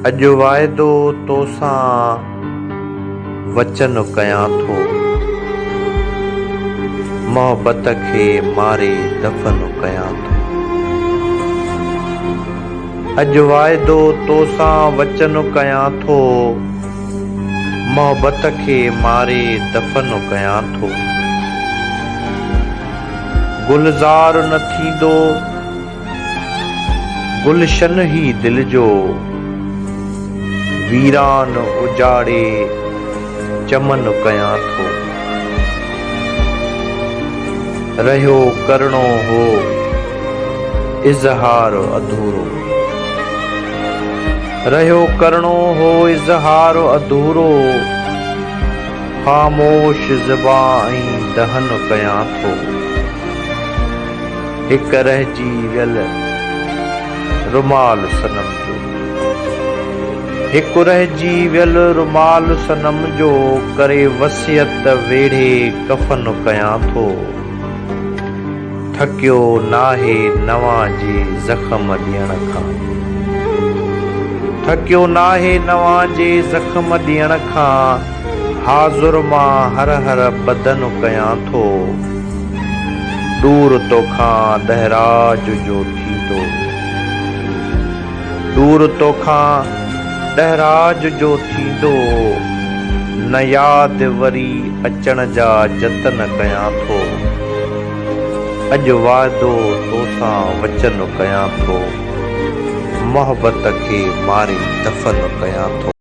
अॼु वाइदो तोसां वचन कयां थो, मोहबत खे मारे दफ़न कयां थो। अॼु वाइदो तोसां वचन कयां थो, मोहबत खे मारे दफ़न कयां थो। गुलज़ार न थींदो गुलशन ही दिल जो, वीरान उजाड़े चमन कयां थो। रहियो करणो हो इज़हार अधूरो, रहियो करणो हो इज़हार अधूरो। ख़ामोश ज़बां ऐं दहन कयां थो। हिक रहिजी वियल रुमाल सनम जो, हिक रहिजी वियल रुमाल सनम जो, करे वसियत वेढ़े कफ़न कयां थो। थकियो नाहे नवां जे ज़ख़्म ॾियण खां, थकियो नाहे नवां जे ज़ख़्म ॾियण खां। हाज़ुर मां हर हर बदन कयां थो। दूर तोखां दहराज जो थींदो, दूर तोखां दहराज जो थींदो। न यादि वरी अचण जा जतन कयां थो। अॼु वाइदो तोसां वचन कयां थो, मोहबत खे मारे दफ़न कयां थो।